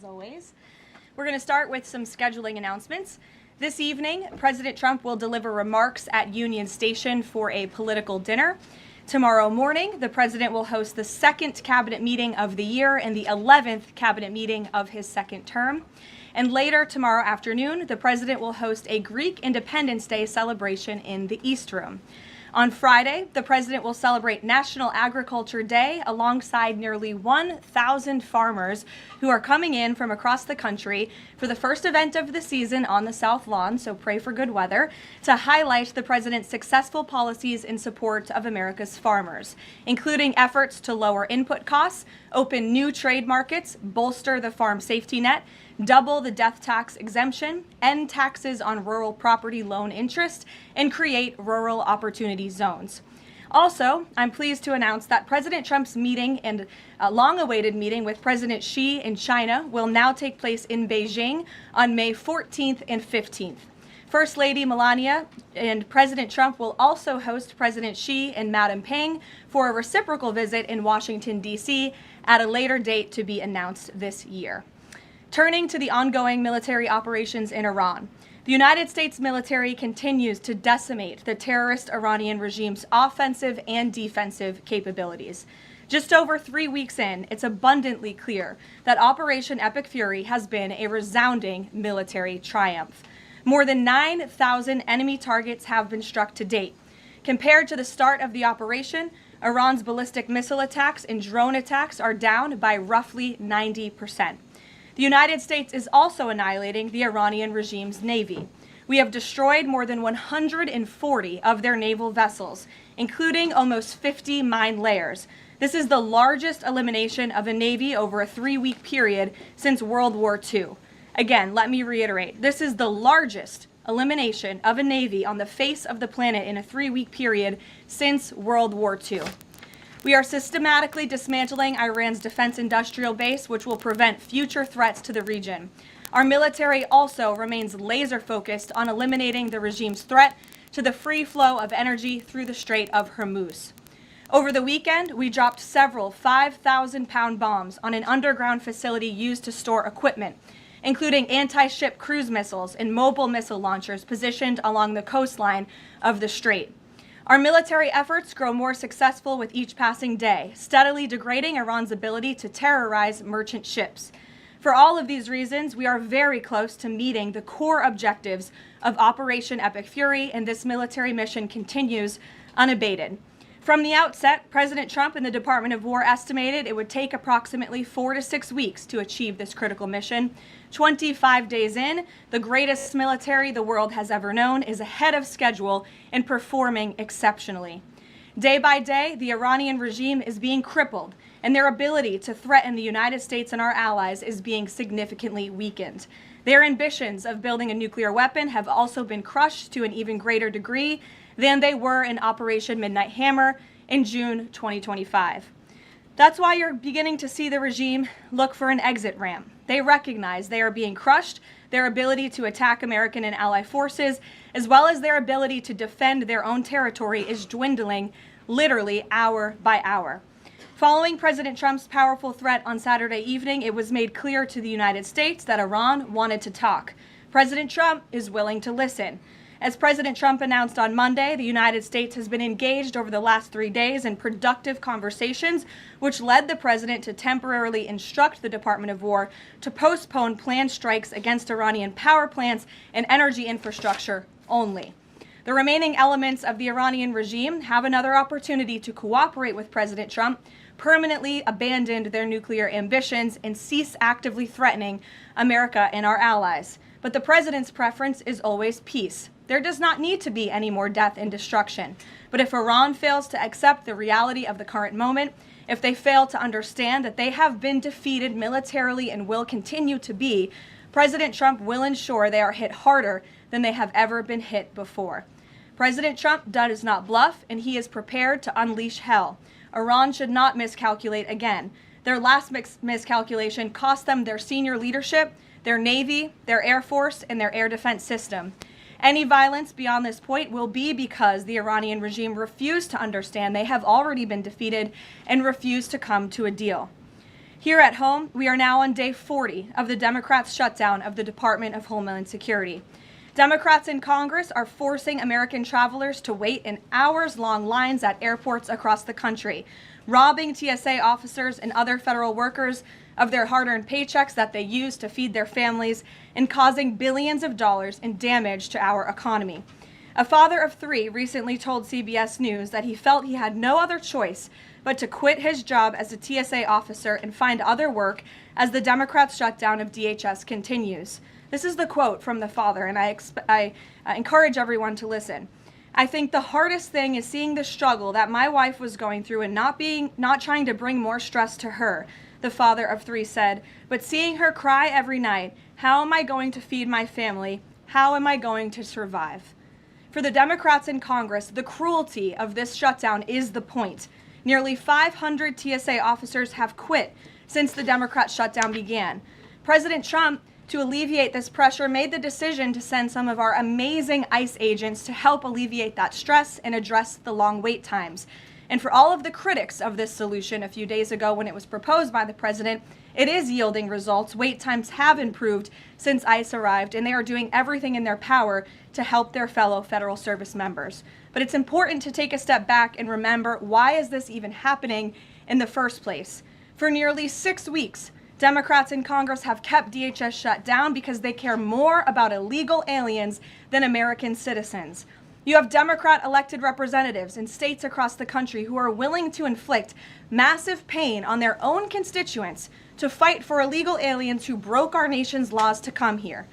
always. We're going to start with some scheduling announcements. This evening, President Trump will deliver remarks at Union Station for a political dinner. Tomorrow morning, the president will host the second cabinet meeting of the year and the 11th cabinet meeting of his second term. And later tomorrow afternoon, the president will host a Greek Independence Day celebration in the East Room. On Friday, the president will celebrate National Agriculture Day alongside nearly 1,000 farmers who are coming in from across the country for the first event of the season on the South Lawn, so pray for good weather, to highlight the president's successful policies in support of America's farmers, including efforts to lower input costs, open new trade markets, bolster the farm safety net, double the death tax exemption, end taxes on rural property loan interest, and create rural opportunity zones. Also, I'm pleased to announce that President Trump's meeting and long-awaited meeting with President Xi in China will now take place in Beijing on May 14th and 15th. First Lady Melania and President Trump will also host President Xi and Madam Peng for a reciprocal visit in Washington, D.C. at a later date to be announced this year. Turning to the ongoing military operations in Iran, the United States military continues to decimate the terrorist Iranian regime's offensive and defensive capabilities. Just over 3 weeks in, it's abundantly clear that Operation Epic Fury has been a resounding military triumph. More than 9,000 enemy targets have been struck to date. Compared to the start of the operation, Iran's ballistic missile attacks and drone attacks are down by roughly 90%. The United States is also annihilating the Iranian regime's navy. We have destroyed more than 140 of their naval vessels, including almost 50 mine layers. This is the largest elimination of a navy over a 3-week period since World War II. Again, let me reiterate, this is the largest elimination of a navy on the face of the planet in a 3-week period since World War II. We are systematically dismantling Iran's defense industrial base, which will prevent future threats to the region. Our military also remains laser-focused on eliminating the regime's threat to the free flow of energy through the Strait of Hormuz. Over the weekend, we dropped several 5,000-pound bombs on an underground facility used to store equipment, including anti-ship cruise missiles and mobile missile launchers positioned along the coastline of the strait. Our military efforts grow more successful with each passing day, steadily degrading Iran's ability to terrorize merchant ships. For all of these reasons, we are very close to meeting the core objectives of Operation Epic Fury, and this military mission continues unabated. From the outset, President Trump and the Department of War estimated it would take approximately 4 to 6 weeks to achieve this critical mission. 25 days in, the greatest military the world has ever known is ahead of schedule and performing exceptionally. Day by day, the Iranian regime is being crippled, and their ability to threaten the United States and our allies is being significantly weakened. Their ambitions of building a nuclear weapon have also been crushed to an even greater degree than they were in Operation Midnight Hammer in June 2025. That's why you're beginning to see the regime look for an exit ramp. They recognize they are being crushed, their ability to attack American and ally forces, as well as their ability to defend their own territory is dwindling literally hour by hour. Following President Trump's powerful threat on Saturday evening, it was made clear to the United States that Iran wanted to talk. President Trump is willing to listen. As President Trump announced on Monday, the United States has been engaged over the last 3 days in productive conversations, which led the president to temporarily instruct the Department of War to postpone planned strikes against Iranian power plants and energy infrastructure only. The remaining elements of the Iranian regime have another opportunity to cooperate with President Trump, permanently abandon their nuclear ambitions, and cease actively threatening America and our allies. But the president's preference is always peace. There does not need to be any more death and destruction. But if Iran fails to accept the reality of the current moment, if they fail to understand that they have been defeated militarily and will continue to be, President Trump will ensure they are hit harder than they have ever been hit before. President Trump does not bluff, and he is prepared to unleash hell. Iran should not miscalculate again. Their last miscalculation cost them their senior leadership, their Navy, their Air Force, and their air defense system. Any violence beyond this point will be because the Iranian regime refused to understand they have already been defeated and refused to come to a deal. Here at home, we are now on day 40 of the Democrats' shutdown of the Department of Homeland Security. Democrats in Congress are forcing American travelers to wait in hours-long lines at airports across the country, robbing TSA officers and other federal workers of their hard-earned paychecks that they use to feed their families, and causing billions of dollars in damage to our economy. A father of 3 recently told CBS News that he felt he had no other choice but to quit his job as a TSA officer and find other work as the Democrats' shutdown of DHS continues. This is the quote from the father, and I encourage everyone to listen. "I think the hardest thing is seeing the struggle that my wife was going through and not trying to bring more stress to her," the father of 3 said, "but seeing her cry every night, how am I going to feed my family? How am I going to survive?" For the Democrats in Congress, the cruelty of this shutdown is the point. Nearly 500 TSA officers have quit since the Democrat shutdown began. President Trump, to alleviate this pressure, made the decision to send some of our amazing ICE agents to help alleviate that stress and address the long wait times. And for all of the critics of this solution a few days ago when it was proposed by the president, it is yielding results. Wait times have improved since ICE arrived, and they are doing everything in their power to help their fellow federal service members. But it's important to take a step back and remember, why is this even happening in the first place? For nearly 6 weeks, Democrats in Congress have kept DHS shut down because they care more about illegal aliens than American citizens. You have Democrat elected representatives in states across the country who are willing to inflict massive pain on their own constituents to fight for illegal aliens who broke our nation's laws to come here.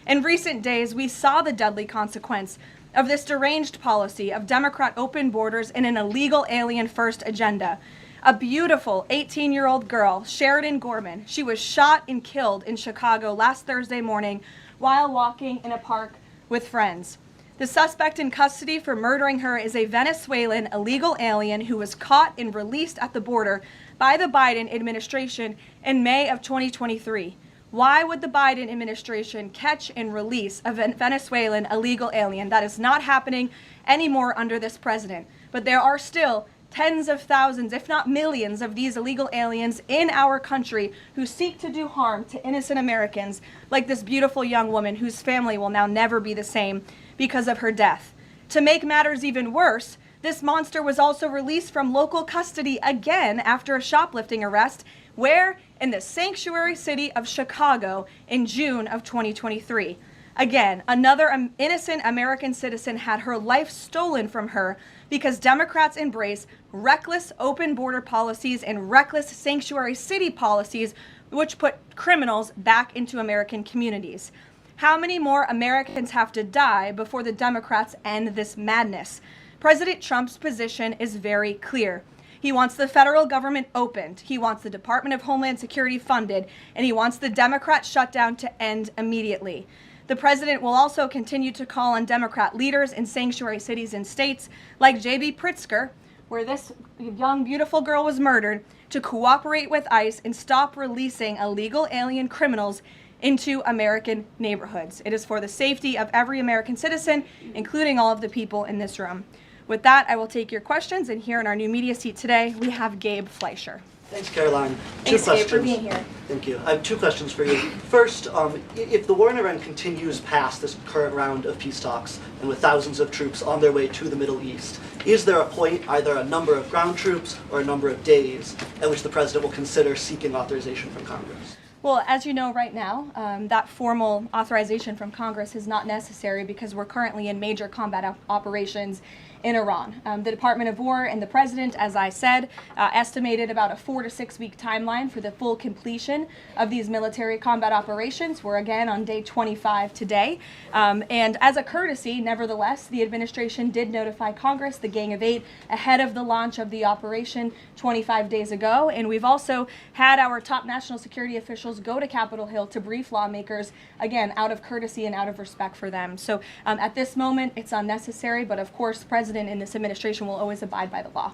In recent days, we saw the deadly consequence of this deranged policy of Democrat open borders and an illegal alien-first agenda. A beautiful 18-year-old girl, Sheridan Gorman, she was shot and killed in Chicago last Thursday morning while walking in a park with friends. The suspect in custody for murdering her is a Venezuelan illegal alien who was caught and released at the border by the Biden administration in May of 2023. Why would the Biden administration catch and release a Venezuelan illegal alien? That is not happening anymore under this president. But there are still tens of thousands, if not millions, of these illegal aliens in our country who seek to do harm to innocent Americans, like this beautiful young woman whose family will now never be the same because of her death. To make matters even worse, this monster was also released from local custody again after a shoplifting arrest, where? In the sanctuary city of Chicago in June of 2023. Again, another innocent American citizen had her life stolen from her because Democrats embrace reckless open border policies and reckless sanctuary city policies, which put criminals back into American communities. How many more Americans have to die before the Democrats end this madness? President Trump's position is very clear. He wants the federal government opened, he wants the Department of Homeland Security funded, and he wants the Democrat shutdown to end immediately. The president will also continue to call on Democrat leaders in sanctuary cities and states like J.B. Pritzker, where this young, beautiful girl was murdered, to cooperate with ICE and stop releasing illegal alien criminals into American neighborhoods. It is for the safety of every American citizen, including all of the people in this room. With that, I will take your questions, and here in our new media seat today, we have Gabe Fleischer. Thanks, Caroline. Thanks, Gabe, for being here. Thank you. I have 2 questions for you. First, if the war in Iran continues past this current round of peace talks, and with thousands of troops on their way to the Middle East, is there a point, either a number of ground troops or a number of days, at which the president will consider seeking authorization from Congress? Well, as you know right now, that formal authorization from Congress is not necessary because we're currently in major combat operations in Iran. The Department of War and the President, as I said, estimated about a 4 to 6 week timeline for the full completion of these military combat operations. We're again on day 25 today. And as a courtesy, nevertheless, the administration did notify Congress, the Gang of Eight, ahead of the launch of the operation 25 days ago. And we've also had our top national security officials go to Capitol Hill to brief lawmakers, again, out of courtesy and out of respect for them. So at this moment, it's unnecessary, but of course, the President in this administration will always abide by the law.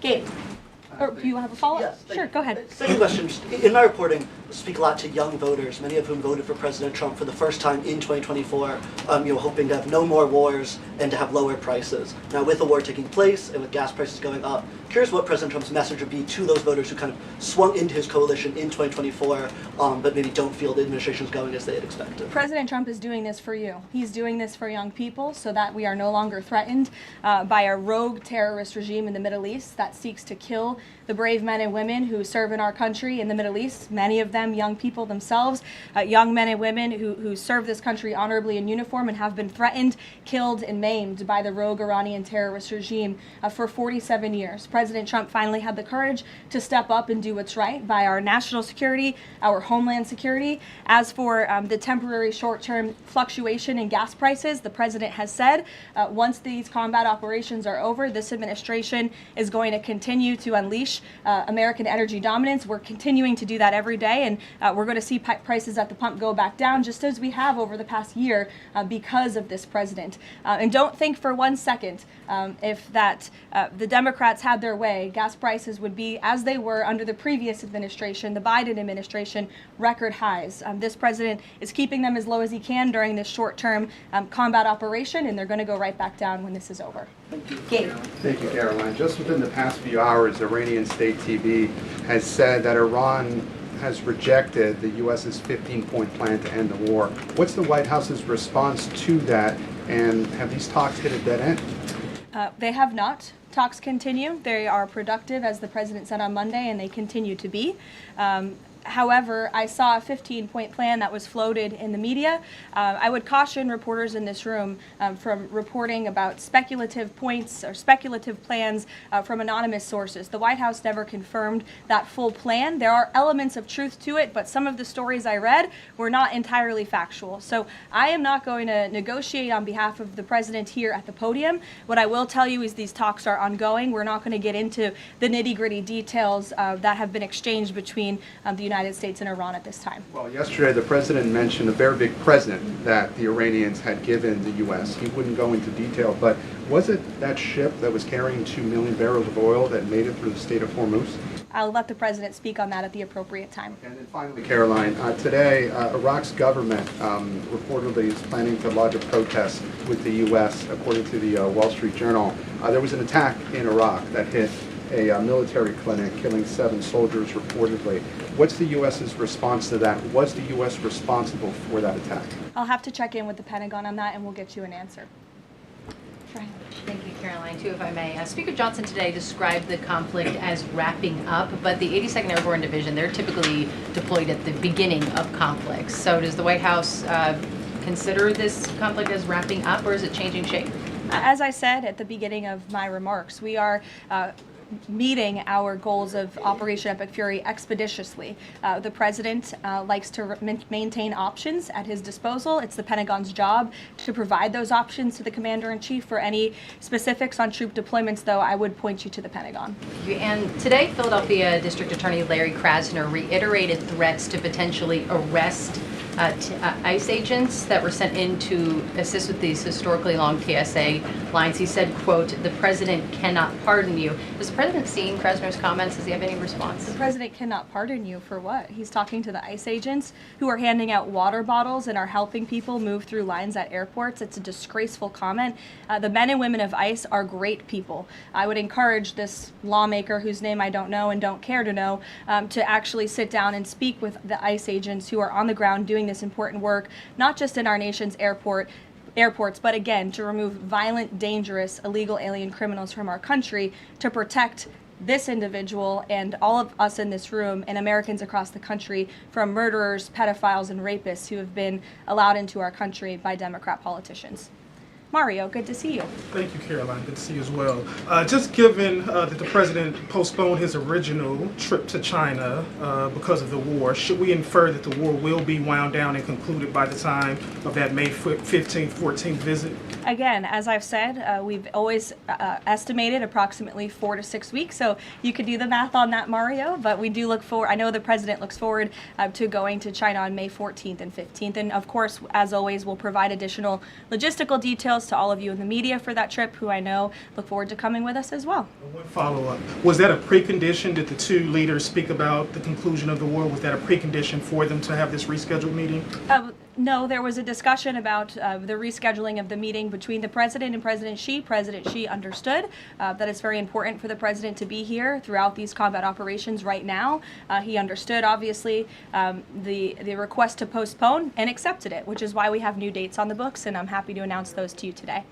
Gabe, or do you have a follow-up? Yes, sure, go ahead. Second question, in my reporting, speak a lot to young voters, many of whom voted for President Trump for the first time in 2024, hoping to have no more wars and to have lower prices. Now, with the war taking place and with gas prices going up, curious what President Trump's message would be to those voters who kind of swung into his coalition in 2024, but maybe don't feel the administration's going as they had expected. President Trump is doing this for you. He's doing this for young people so that we are no longer threatened by a rogue terrorist regime in the Middle East that seeks to kill the brave men and women who serve in our country in the Middle East, many of them young people themselves, young men and women who serve this country honorably in uniform and have been threatened, killed, and maimed by the rogue Iranian terrorist regime for 47 years. President Trump finally had the courage to step up and do what's right by our national security, our homeland security. As for the temporary short-term fluctuation in gas prices, the president has said once these combat operations are over, this administration is going to continue to unleash American energy dominance. We're continuing to do that every day, and we're going to see prices at the pump go back down just as we have over the past year because of this president. And don't think for 1 second if the Democrats had their way, gas prices would be as they were under the previous administration, the Biden administration, record highs. This president is keeping them as low as he can during this short-term combat operation, and they're going to go right back down when this is over. Gabe. Thank you, Caroline. Just within the past few hours, Iranian state TV has said that Iran has rejected the U.S.'s 15-point plan to end the war. What's the White House's response to that, and have these talks hit a dead end? They have not. Talks continue. They are productive, as the president said on Monday, and they continue to be. However, I saw a 15-point plan that was floated in the media. I would caution reporters in this room from reporting about speculative points or speculative plans from anonymous sources. The White House never confirmed that full plan. There are elements of truth to it, but some of the stories I read were not entirely factual. So I am not going to negotiate on behalf of the president here at the podium. What I will tell you is these talks are ongoing. We're not going to get into the nitty-gritty details that have been exchanged between the United States and Iran at this time. Well, yesterday the president mentioned a very big present that the Iranians had given the U.S. He wouldn't go into detail, but was it that ship that was carrying 2 million barrels of oil that made it through the Strait of Hormuz? I'll let the president speak on that at the appropriate time. And then finally, Caroline, today Iraq's government reportedly is planning to lodge a protest with the U.S. According to the Wall Street Journal. There was an attack in Iraq that hit a military clinic, killing 7 soldiers reportedly. What's the U.S.'s response to that? Was the U.S. responsible for that attack? I'll have to check in with the Pentagon on that, and we'll get you an answer. Brian. Thank you, Caroline. Too, if I may. Speaker Johnson today described the conflict as wrapping up, but the 82nd Airborne Division, they're typically deployed at the beginning of conflicts. So does the White House consider this conflict as wrapping up, or is it changing shape? As I said at the beginning of my remarks, we are meeting our goals of Operation Epic Fury expeditiously. The president likes to maintain options at his disposal. It's the Pentagon's job to provide those options to the commander-in-chief. For any specifics on troop deployments, though, I would point you to the Pentagon. And today, Philadelphia District Attorney Larry Krasner reiterated threats to potentially arrest ICE agents that were sent in to assist with these historically long TSA lines. He said, quote, "The president cannot pardon you." Has the president seen Krasner's comments? Does he have any response? The president cannot pardon you for what? He's talking to the ICE agents who are handing out water bottles and are helping people move through lines at airports. It's a disgraceful comment. The men and women of ICE are great people. I would encourage this lawmaker, whose name I don't know and don't care to know, to actually sit down and speak with the ICE agents who are on the ground doing this important work, not just in our nation's airports, but again, to remove violent, dangerous, illegal alien criminals from our country, to protect this individual and all of us in this room and Americans across the country from murderers, pedophiles, and rapists who have been allowed into our country by Democrat politicians. Mario, good to see you. Thank you, Caroline. Good to see you as well. Just given that the president postponed his original trip to China because of the war, should we infer that the war will be wound down and concluded by the time of that May 15th, 14th visit? Again, as I've said, we've always estimated approximately 4 to 6 weeks, so you could do the math on that, Mario, but we do look forward, I know the President looks forward to going to China on May 14th and 15th, and of course, as always, we'll provide additional logistical details to all of you in the media for that trip, who I know look forward to coming with us as well. One follow-up. Was that a precondition? Did the two leaders speak about the conclusion of the war? Was that a precondition for them to have this rescheduled meeting? No, there was a discussion about the rescheduling of the meeting between the President and President Xi. President Xi understood that it's very important for the President to be here throughout these combat operations right now. He understood, obviously, the request to postpone and accepted it, which is why we have new dates on the books, and I'm happy to announce those to you today.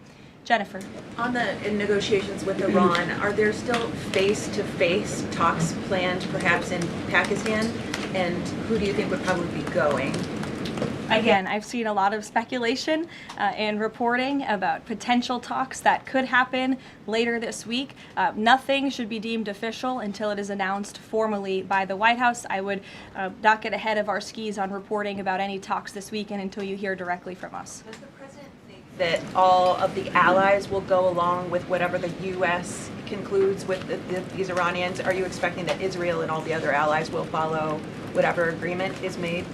Jennifer. On the negotiations with Iran, are there still face-to-face talks planned perhaps in Pakistan? And who do you think would probably be going? Again, I've seen a lot of speculation and reporting about potential talks that could happen later this week. Nothing should be deemed official until it is announced formally by the White House. I would not get ahead of our skis on reporting about any talks this weekend until you hear directly from us. Does the President think that all of the allies will go along with whatever the U.S. concludes with these Iranians? Are you expecting that Israel and all the other allies will follow whatever agreement is made?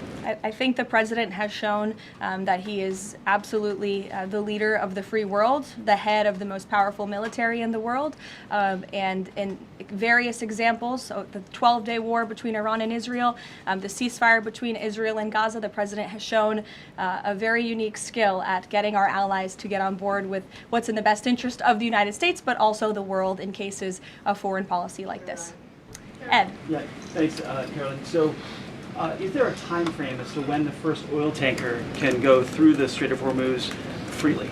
I think the President has shown that he is absolutely the leader of the free world, the head of the most powerful military in the world, and in various examples, so the 12-day war between Iran and Israel, the ceasefire between Israel and Gaza, the President has shown a very unique skill at getting our allies to get on board with what's in the best interest of the United States, but also the world in cases of foreign policy like this. Ed. Yeah, thanks, Carolyn. So, is there a time frame as to when the first oil tanker can go through the Strait of Hormuz freely?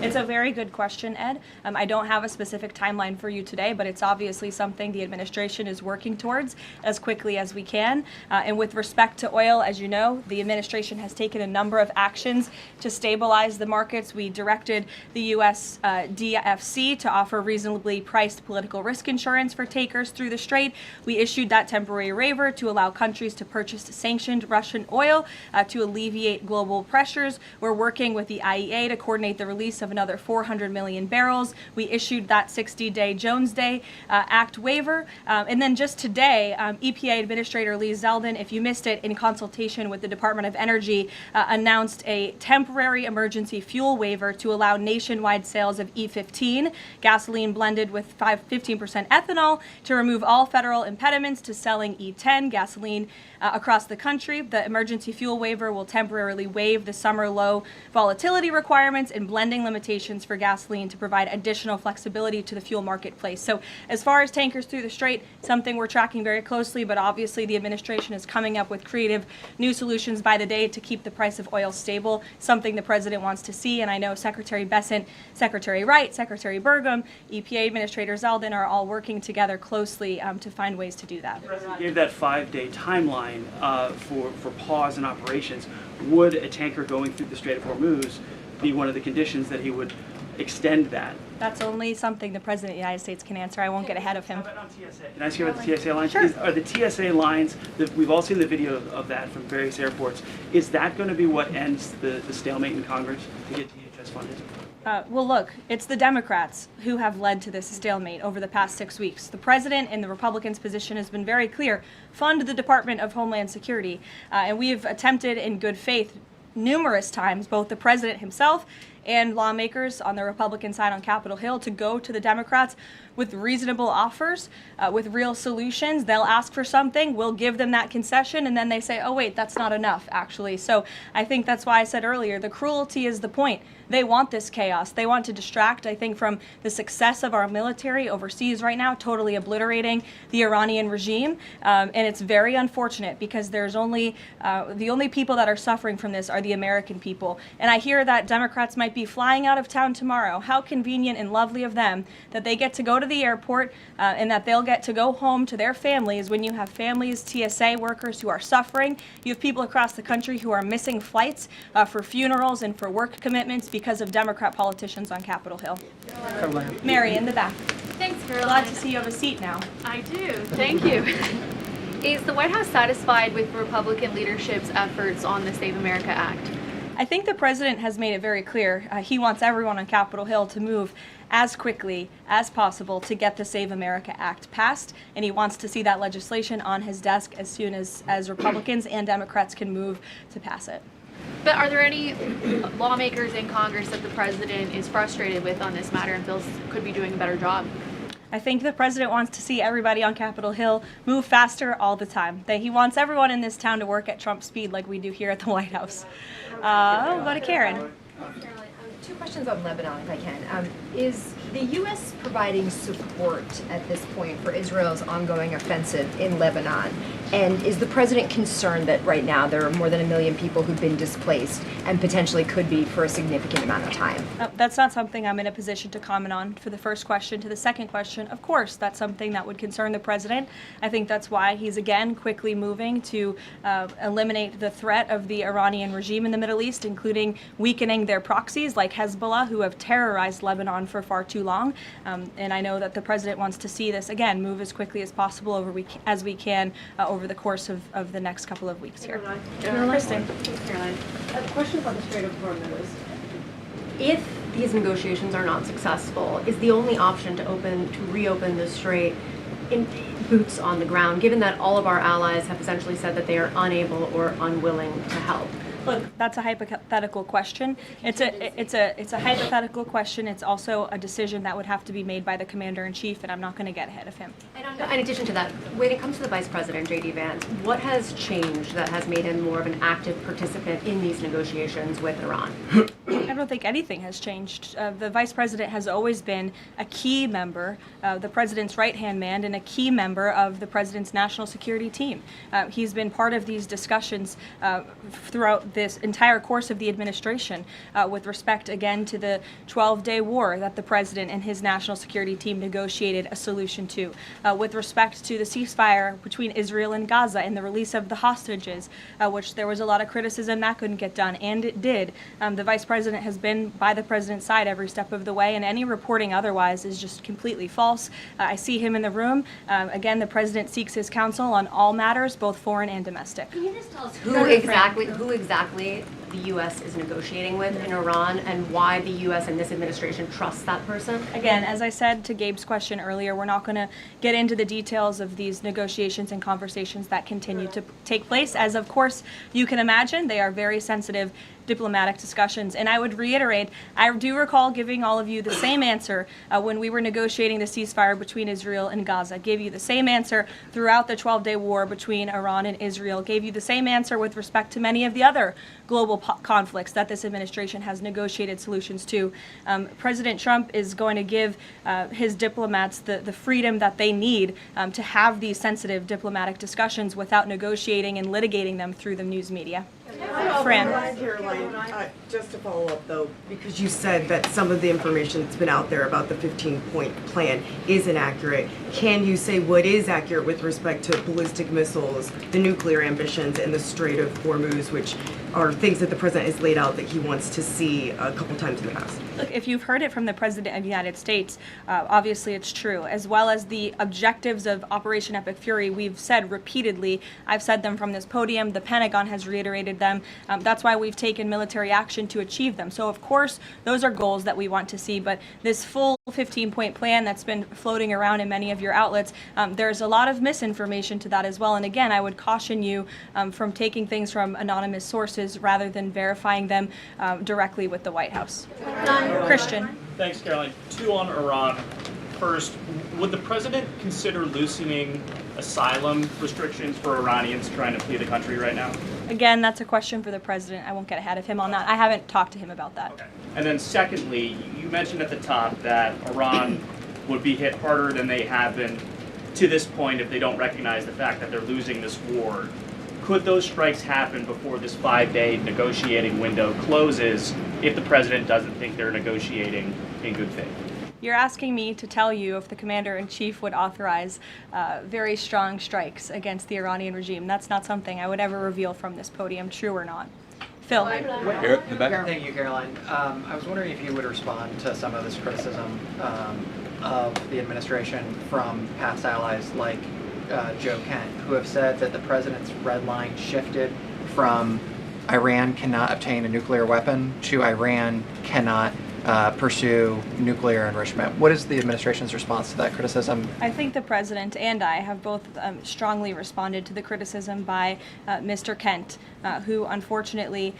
It's a very good question, Ed. I don't have a specific timeline for you today, but it's obviously something the administration is working towards as quickly as we can. And with respect to oil, as you know, the administration has taken a number of actions to stabilize the markets. We directed the U.S. DFC to offer reasonably priced political risk insurance for takers through the strait. We issued that temporary waiver to allow countries to purchase sanctioned Russian oil to alleviate global pressures. We're working with the IEA to coordinate the release of another 400 million barrels. We issued that 60-day Jones Day Act waiver. And then just today, EPA Administrator Lee Zeldin, if you missed it, in consultation with the Department of Energy, announced a temporary emergency fuel waiver to allow nationwide sales of E15, gasoline blended with 15% ethanol, to remove all federal impediments to selling E10 gasoline across the country. The emergency fuel waiver will temporarily waive the summer low volatility requirements and blending limitations for gasoline to provide additional flexibility to the fuel marketplace. So as far as tankers through the strait, something we're tracking very closely, but obviously the administration is coming up with creative new solutions by the day to keep the price of oil stable, something the President wants to see. And I know Secretary Bessent, Secretary Wright, Secretary Burgum, EPA Administrator Zeldin are all working together closely to find ways to do that. The President gave that 5-day timeline for pause in operations. Would a tanker going through the Strait of Hormuz be one of the conditions that he would extend that? That's only something the President of the United States can answer. I won't get ahead of him. How about on TSA? Can I ask you about the TSA lines? Sure. Are the TSA lines, we've all seen the video of that from various airports, is that going to be what ends the stalemate in Congress to get DHS funded? Well, look, it's the Democrats who have led to this stalemate over the past 6 weeks. The President and the Republicans' position has been very clear. Fund the Department of Homeland Security. And we have attempted in good faith numerous times, both the President himself and lawmakers on the Republican side on Capitol Hill, to go to the Democrats with reasonable offers, with real solutions. They'll ask for something, we'll give them that concession, and then they say, oh wait, that's not enough, actually. So I think that's why I said earlier, the cruelty is the point. They want this chaos. They want to distract, I think, from the success of our military overseas right now, totally obliterating the Iranian regime. And it's very unfortunate because there's only, the only people that are suffering from this are the American people. And I hear that Democrats might be flying out of town tomorrow. How convenient and lovely of them that they get to go to the airport and that they'll get to go home to their families when you have families, TSA workers who are suffering. You have people across the country who are missing flights for funerals and for work commitments because of Democrat politicians on Capitol Hill. Mary, in the back. Thanks, Caroline. Glad to see you have a seat now. I do. Thank you. Is the White House satisfied with Republican leadership's efforts on the Save America Act? I think the president has made it very clear he wants everyone on Capitol Hill to move as quickly as possible to get the Save America Act passed, and he wants to see that legislation on his desk as soon as Republicans and Democrats can move to pass it. But are there any lawmakers in Congress that the president is frustrated with on this matter and feels could be doing a better job? I think the president wants to see everybody on Capitol Hill move faster all the time. That he wants everyone in this town to work at Trump speed like we do here at the White House. We'll go to Karen. Two questions on Lebanon, if I can. Is the U.S. providing support at this point for Israel's ongoing offensive in Lebanon? And is the president concerned that right now there are more than 1 million people who've been displaced and potentially could be for a significant amount of time? That's not something I'm in a position to comment on. For the first question. To the second question, of course, that's something that would concern the president. I think that's why he's again quickly moving to eliminate the threat of the Iranian regime in the Middle East, including weakening their proxies like Hezbollah, who have terrorized Lebanon for far too long. And I know that the president wants to see this, again, move as quickly as possible as we can over the course of the next couple of weeks here. Kristen. Caroline, a question about the Strait of Hormuz. If these negotiations are not successful, is the only option to reopen the strait in boots on the ground, given that all of our allies have essentially said that they are unable or unwilling to help? Look, that's a hypothetical question. It's a hypothetical question. It's also a decision that would have to be made by the commander-in-chief, and I'm not going to get ahead of him. And in addition to that, when it comes to the Vice President, J.D. Vance, what has changed that has made him more of an active participant in these negotiations with Iran? I don't think anything has changed. The Vice President has always been a key member, the President's right-hand man, and a key member of the President's national security team. He's been part of these discussions throughout this entire course of the administration with respect, again, to the 12-day war that the President and his national security team negotiated a solution to, with respect to the ceasefire between Israel and Gaza and the release of the hostages, which there was a lot of criticism that couldn't get done, and it did. The Vice President has been by the President's side every step of the way, and any reporting otherwise is just completely false. I see him in the room. Again, the President seeks his counsel on all matters, both foreign and domestic. Can you just tell us who exactly the U.S. is negotiating with in Iran, and why the U.S. and this administration trusts that person? Again, as I said to Gabe's question earlier, we're not going to get into the details of these negotiations and conversations that continue to take place, as of course you can imagine. They are very sensitive diplomatic discussions. And I would reiterate, I do recall giving all of you the same answer when we were negotiating the ceasefire between Israel and Gaza. Gave you the same answer throughout the 12-day war between Iran and Israel. Gave you the same answer with respect to many of the other global conflicts that this administration has negotiated solutions to. President Trump is going to give his diplomats the freedom that they need to have these sensitive diplomatic discussions without negotiating and litigating them through the news media. Fran. Caroline, just to follow up though, because you said that some of the information that's been out there about the 15-point plan is inaccurate. Can you say what is accurate with respect to ballistic missiles, the nuclear ambitions, and the Strait of Hormuz, which are things that the president has laid out that he wants to see a couple times in the past? Look, if you've heard it from the President of the United States, obviously it's true, as well as the objectives of Operation Epic Fury. We've said repeatedly, I've said them from this podium, the Pentagon has reiterated them. That's why we've taken military action to achieve them. So of course, those are goals that we want to see, but this full 15-point plan that's been floating around in many of your outlets, there's a lot of misinformation to that as well. And again, I would caution you from taking things from anonymous sources rather than verifying them directly with the White House. Christian. Thanks, Caroline. Two on Iran. First, would the president consider loosening asylum restrictions for Iranians trying to flee the country right now? Again, that's a question for the president. I won't get ahead of him on that. I haven't talked to him about that. Okay. And then secondly, you mentioned at the top that Iran would be hit harder than they have been to this point if they don't recognize the fact that they're losing this war. Could those strikes happen before this 5-day negotiating window closes if the president doesn't think they're negotiating in good faith? You're asking me to tell you if the commander-in-chief would authorize very strong strikes against the Iranian regime. That's not something I would ever reveal from this podium, true or not. Phil. Here, in the back. Thank you, Caroline. I was wondering if you would respond to some of this criticism of the administration from past allies like Joe Kent, who have said that the president's red line shifted from Iran cannot obtain a nuclear weapon to Iran cannot pursue nuclear enrichment. What is the administration's response to that criticism? I think the president and I have both strongly responded to the criticism by Mr. Kent, who unfortunately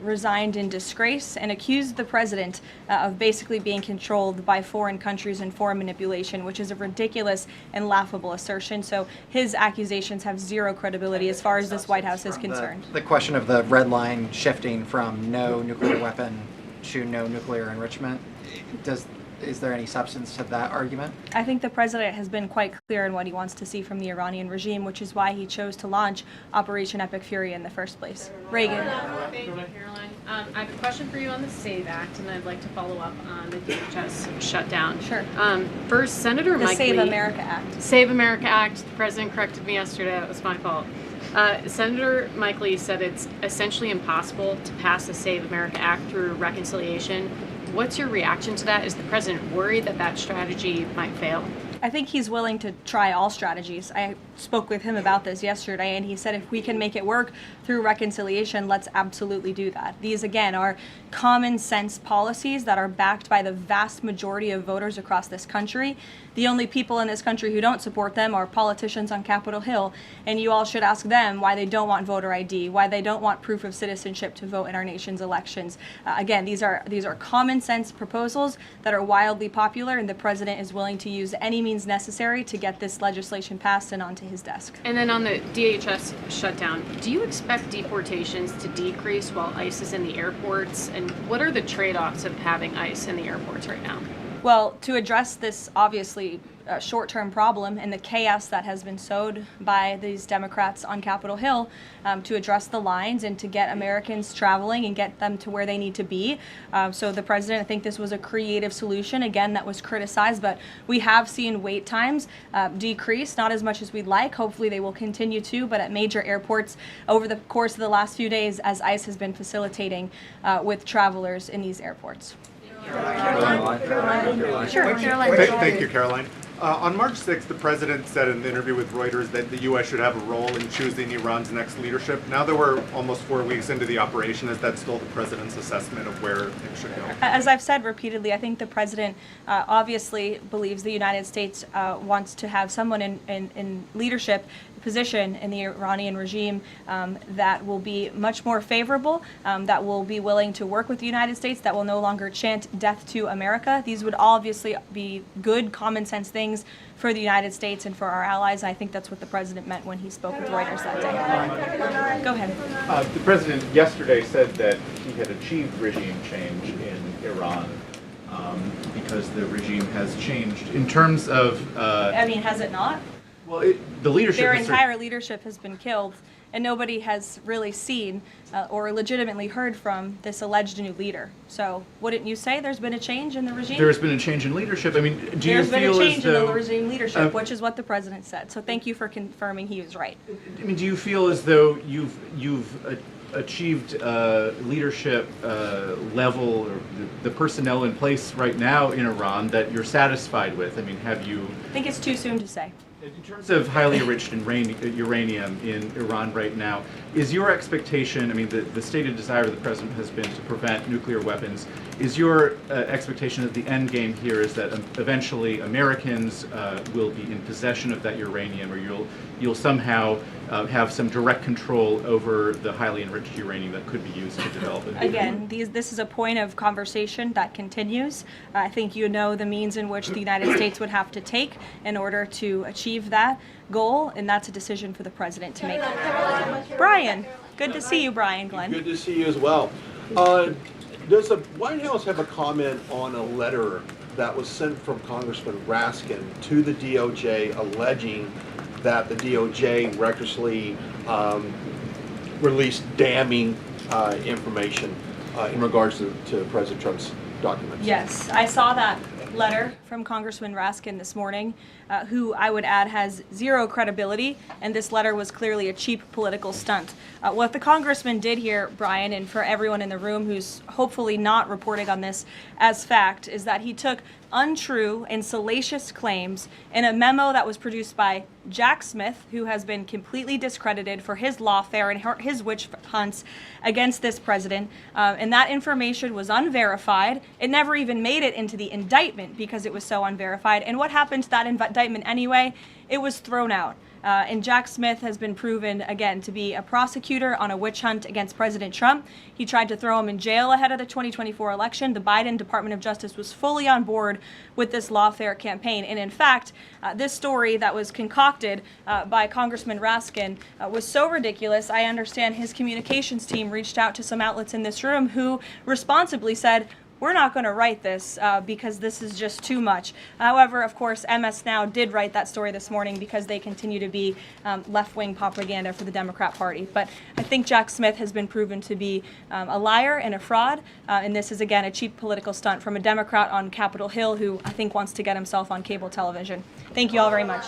resigned in disgrace and accused the president of basically being controlled by foreign countries and foreign manipulation, which is a ridiculous and laughable assertion. So his accusations have zero credibility as far as this White House is concerned. The question of the red line shifting from no nuclear weapon to no nuclear enrichment, is there any substance to that argument? I think the president has been quite clear in what he wants to see from the Iranian regime, which is why he chose to launch Operation Epic Fury in the first place. Reagan. Thank you, Caroline. I have a question for you on the SAVE Act, and I'd like to follow up on the DHS shutdown. Sure. First, Senator The Mike Save Lee. America Act. Save America Act. The president corrected me yesterday. That was my fault. Senator Mike Lee said it's essentially impossible to pass the Save America Act through reconciliation. What's your reaction to that? Is the president worried that that strategy might fail? I think he's willing to try all strategies. I spoke with him about this yesterday, and he said if we can make it work through reconciliation, let's absolutely do that. These, again, are common sense policies that are backed by the vast majority of voters across this country. The only people in this country who don't support them are politicians on Capitol Hill, and you all should ask them why they don't want voter ID, why they don't want proof of citizenship to vote in our nation's elections. Again, these are common sense proposals that are wildly popular, and the president is willing to use any means necessary to get this legislation passed and onto his desk. And then on the DHS shutdown, do you expect deportations to decrease while ICE is in the airports? And what are the trade-offs of having ICE in the airports right now? Well, to address this obviously short-term problem and the chaos that has been sowed by these Democrats on Capitol Hill, to address the lines and to get Americans traveling and get them to where they need to be. So the president, I think this was a creative solution, again, that was criticized, but we have seen wait times decrease, not as much as we'd like. Hopefully they will continue to, but at major airports over the course of the last few days as ICE has been facilitating with travelers in these airports. Sure, Caroline. Thank you, Caroline. On March 6th, the president said in an interview with Reuters that the U.S. should have a role in choosing Iran's next leadership. Now that we're almost 4 weeks into the operation, is that still the president's assessment of where things should go? As I've said repeatedly, I think the president obviously believes the United States wants to have someone in leadership position in the Iranian regime that will be much more favorable, that will be willing to work with the United States, that will no longer chant death to America. These would obviously be good common sense things for the United States and for our allies. I think that's what the president meant when he spoke with Reuters that day. Go ahead. The president yesterday said that he had achieved regime change in Iran because the regime has changed. In terms of... I mean, has it not? Well, the leadership... Their entire leadership has been killed, and nobody has really seen or legitimately heard from this alleged new leader. So wouldn't you say there's been a change in the regime? There's been a change in leadership. I mean, do you feel as though... There's been a change in the regime leadership, which is what the president said. So thank you for confirming he was right. I mean, do you feel as though you've achieved leadership level, or the personnel in place right now in Iran that you're satisfied with? I mean, have you... I think it's too soon to say. In terms of highly enriched uranium in Iran right now, is your expectation, I mean, the stated desire of the president has been to prevent nuclear weapons. Is your expectation that the end game here is that eventually Americans will be in possession of that uranium, or you'll somehow have some direct control over the highly enriched uranium that could be used to develop it? Again, this is a point of conversation that continues. I think you know the means in which the United States would have to take in order to achieve that goal, and that's a decision for the president to make. Brian, good to see you, Brian Glenn. Good to see you as well. Does the White House have a comment on a letter that was sent from Congressman Raskin to the DOJ alleging that the DOJ recklessly released damning information in regards to President Trump's documents? Yes, I saw that letter from Congressman Raskin this morning, who I would add has zero credibility, and this letter was clearly a cheap political stunt. What the congressman did here, Brian, and for everyone in the room who's hopefully not reporting on this as fact, is that he took untrue and salacious claims in a memo that was produced by Jack Smith, who has been completely discredited for his lawfare and his witch hunts against this president. And that information was unverified. It never even made it into the indictment because it was so unverified. And what happened to that indictment anyway? It was thrown out. And Jack Smith has been proven, again, to be a prosecutor on a witch hunt against President Trump. He tried to throw him in jail ahead of the 2024 election. The Biden Department of Justice was fully on board with this lawfare campaign. And in fact, this story that was concocted by Congressman Raskin was so ridiculous, I understand his communications team reached out to some outlets in this room who responsibly said, we're not going to write this because this is just too much. However, of course, MS Now did write that story this morning because they continue to be left-wing propaganda for the Democrat Party. But I think Jack Smith has been proven to be a liar and a fraud. And this is, again, a cheap political stunt from a Democrat on Capitol Hill who I think wants to get himself on cable television. Thank you all very much.